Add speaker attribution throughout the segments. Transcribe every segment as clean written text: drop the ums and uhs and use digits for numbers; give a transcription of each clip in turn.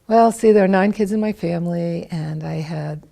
Speaker 1: Well, see, there are 9 kids in my family, and I had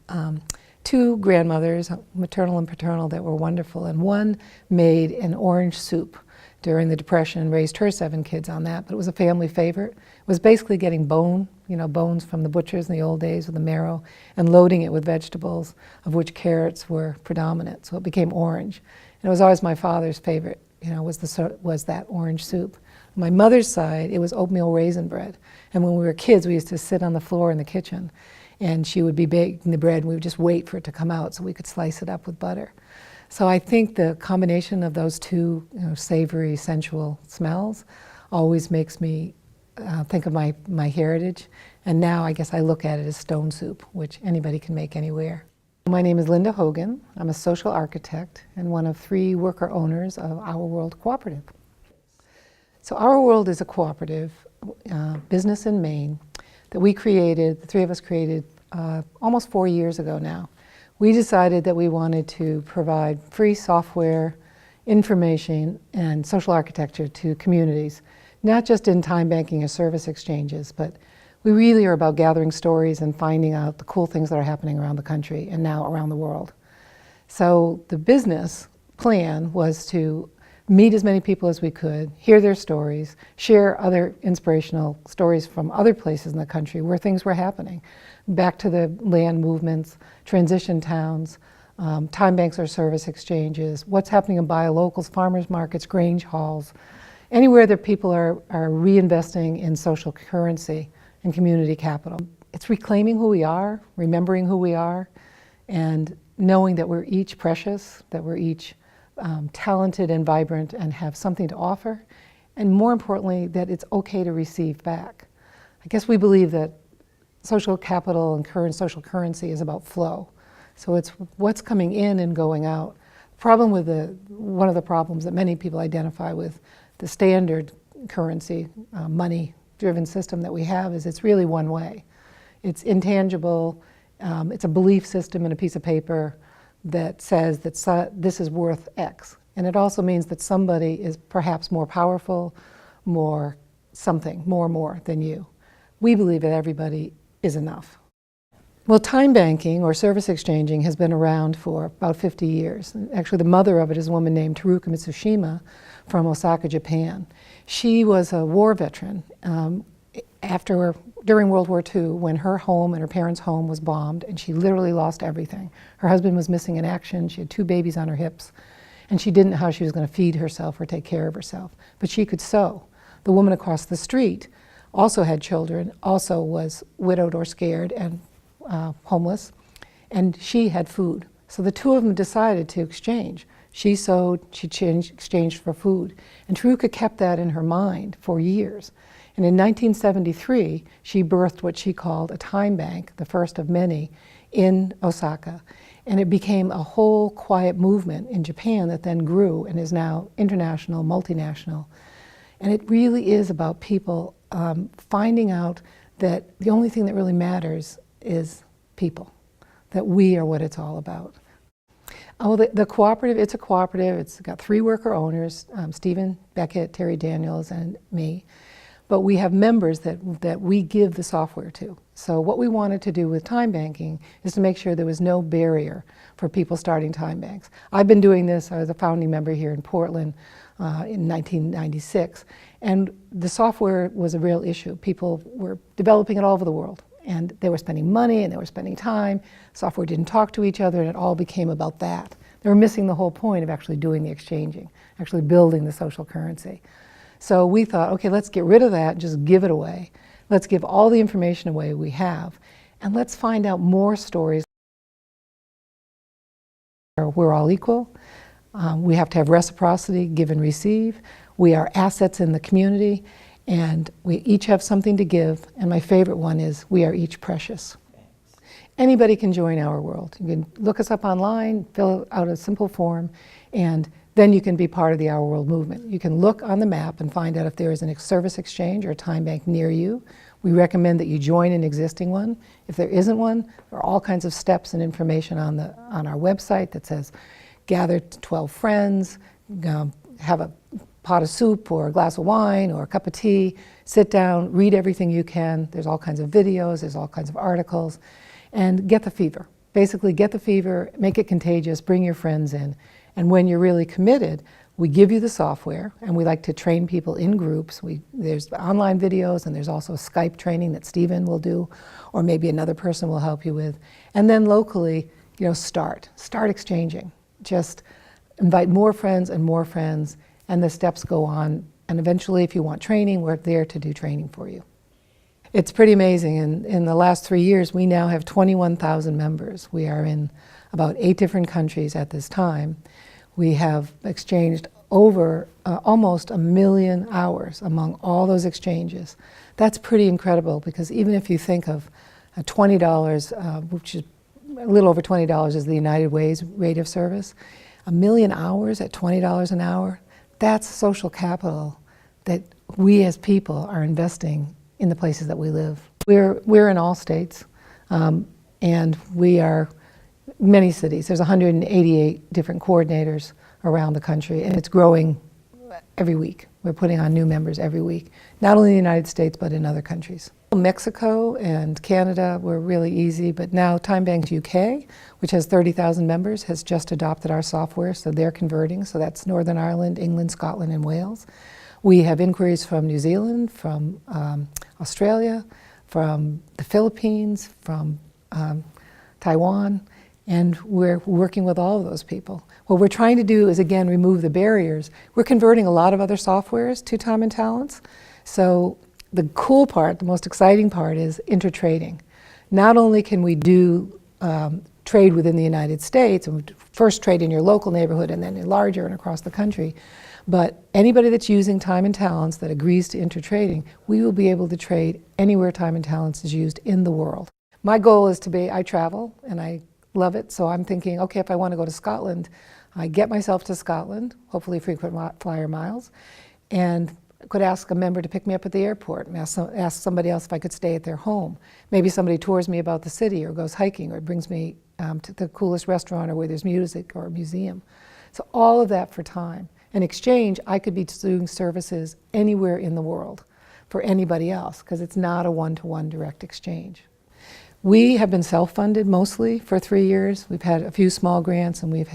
Speaker 1: 2 grandmothers, maternal and paternal, that were wonderful, and one made an orange soup during the Depression and raised her 7 kids on that, but it was a family favorite. It was basically getting bones from the butchers in the old days with the marrow, and loading it with vegetables, of which carrots were predominant, so it became orange. And it was always my father's favorite, was that orange soup. On my mother's side, it was oatmeal raisin bread. And when we were kids, we used to sit on the floor in the kitchen, and she would be baking the bread, and we would just wait for it to come out so we could slice it up with butter. So I think the combination of those 2 savory, sensual smells always makes me think of my heritage. And now I guess I look at it as stone soup, which anybody can make anywhere. My name is Linda Hogan. I'm a social architect and one of 3 worker owners of Hour World Cooperative. So Hour World is a cooperative business in Maine that we created, the 3 of us created almost 4 years ago now. We decided that we wanted to provide free software, information, and social architecture to communities, not just in time banking or service exchanges, but we really are about gathering stories and finding out the cool things that are happening around the country and now around the world. So the business plan was to meet as many people as we could, hear their stories, share other inspirational stories from other places in the country where things were happening. Back to the land movements, transition towns, time banks or service exchanges, what's happening in buy locals, farmers markets, grange halls, anywhere that people are reinvesting in social currency and community capital. It's reclaiming who we are, remembering who we are, and knowing that we're each precious, that we're each talented and vibrant and have something to offer, and more importantly, that it's okay to receive back. I guess we believe that social capital and current social currency is about flow. So it's what's coming in and going out. Problem with one of the problems that many people identify with the standard currency, money-driven system that we have is it's really one way. It's intangible, it's a belief system in a piece of paper that says that this is worth X. And it also means that somebody is perhaps more powerful, more than you. We believe that everybody is enough. Well, time banking or service exchanging has been around for about 50 years. Actually, the mother of it is a woman named Teruka Mitsushima from Osaka, Japan. She was a war veteran during World War II, when her home and her parents' home was bombed, and she literally lost everything. Her husband was missing in action, she had 2 babies on her hips, and she didn't know how she was going to feed herself or take care of herself. But she could sew. The woman across the street also had children, also was widowed or scared and homeless, and she had food. So the 2 of them decided to exchange. She sewed, she exchanged for food. And Teruka kept that in her mind for years. And in 1973, she birthed what she called a time bank, the first of many, in Osaka. And it became a whole quiet movement in Japan that then grew and is now international, multinational. And it really is about people finding out that the only thing that really matters is people, that we are what it's all about. Oh, the cooperative, it's a cooperative. It's got 3 worker owners, Stephen, Beckett, Terry Daniels, and me. But we have members that we give the software to. So what we wanted to do with time banking is to make sure there was no barrier for people starting time banks. I've been doing this, I was a founding member here in Portland in 1996, and the software was a real issue. People were developing it all over the world, and they were spending money and they were spending time. Software didn't talk to each other, and it all became about that. They were missing the whole point of actually doing the exchanging, actually building the social currency. So we thought, okay, let's get rid of that and just give it away. Let's give all the information away we have, and let's find out more stories. We're all equal. We have to have reciprocity, give and receive. We are assets in the community, and we each have something to give. And my favorite one is, we are each precious. Anybody can join Hour World. You can look us up online, fill out a simple form, and then you can be part of the Hour World movement. You can look on the map and find out if there is a service exchange or a time bank near you. We recommend that you join an existing one. If there isn't one, there are all kinds of steps and information on our website that says gather 12 friends, have a pot of soup or a glass of wine or a cup of tea, sit down, read everything you can. There's all kinds of videos, there's all kinds of articles, and get the fever. Basically get the fever, make it contagious, bring your friends in. And when you're really committed, we give you the software, and we like to train people in groups. There's online videos, and there's also Skype training that Stephen will do, or maybe another person will help you with. And then locally, start exchanging. Just invite more friends, and the steps go on. And eventually, if you want training, we're there to do training for you. It's pretty amazing. In the last 3 years, we now have 21,000 members. We are in about 8 different countries at this time. We have exchanged over almost 1 million hours among all those exchanges. That's pretty incredible, because even if you think of $20, which is a little over $20 is the United Way's rate of service, 1 million hours at $20 an hour, that's social capital that we as people are investing in the places that we live. We're in all states, and we are many cities. There's 188 different coordinators around the country, and it's growing every week. We're putting on new members every week, not only in the United States, but in other countries. Mexico and Canada were really easy, but now TimeBanks UK, which has 30,000 members, has just adopted our software, so they're converting. So that's Northern Ireland, England, Scotland, and Wales. We have inquiries from New Zealand, from Australia, from the Philippines, from Taiwan, and we're working with all of those people. What we're trying to do is, again, remove the barriers. We're converting a lot of other softwares to Time and Talents. So the cool part, the most exciting part, is intertrading. Not only can we do trade within the United States, and first trade in your local neighborhood and then larger and across the country, but anybody that's using Time and Talents that agrees to intertrading, we will be able to trade anywhere Time and Talents is used in the world. My goal is I travel and I love it, so I'm thinking, okay, if I want to go to Scotland, I get myself to Scotland, hopefully frequent flyer miles, and could ask a member to pick me up at the airport, and ask somebody else if I could stay at their home. Maybe somebody tours me about the city or goes hiking or brings me to the coolest restaurant or where there's music or a museum. So all of that for time. In exchange, I could be doing services anywhere in the world for anybody else, because it's not a one-to-one direct exchange. We have been self-funded mostly for 3 years. We've had a few small grants, and we've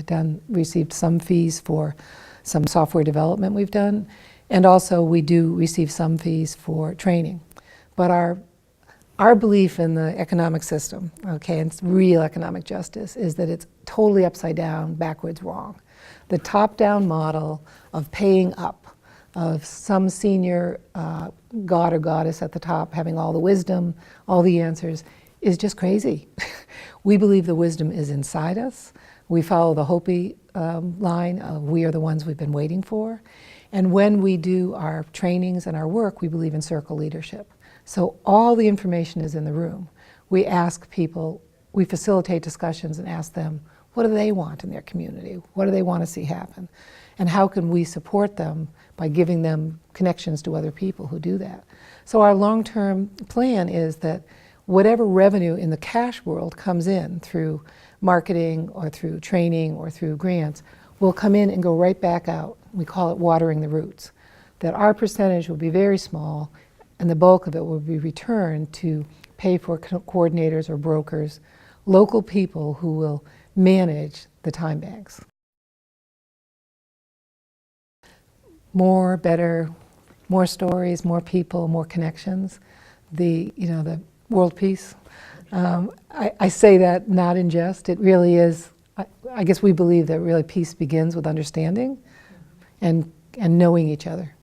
Speaker 1: received some fees for some software development we've done. And also we do receive some fees for training. But our belief in the economic system, okay, and it's real economic justice, is that it's totally upside down, backwards, wrong. The top-down model of paying up, of some senior god or goddess at the top having all the wisdom, all the answers, is just crazy. We believe the wisdom is inside us. We follow the Hopi line of we are the ones we've been waiting for. And when we do our trainings and our work, we believe in circle leadership. So all the information is in the room. We ask people, we facilitate discussions and ask them, what do they want in their community? What do they want to see happen? And how can we support them by giving them connections to other people who do that? So our long-term plan is that whatever revenue in the cash world comes in through marketing or through training or through grants will come in and go right back out. We call it watering the roots. That our percentage will be very small, and the bulk of it will be returned to pay for coordinators or brokers, local people who will manage the time banks. More, better, more stories, more people, more connections. The world peace. I say that not in jest. It really is. I guess we believe that really peace begins with understanding and knowing each other.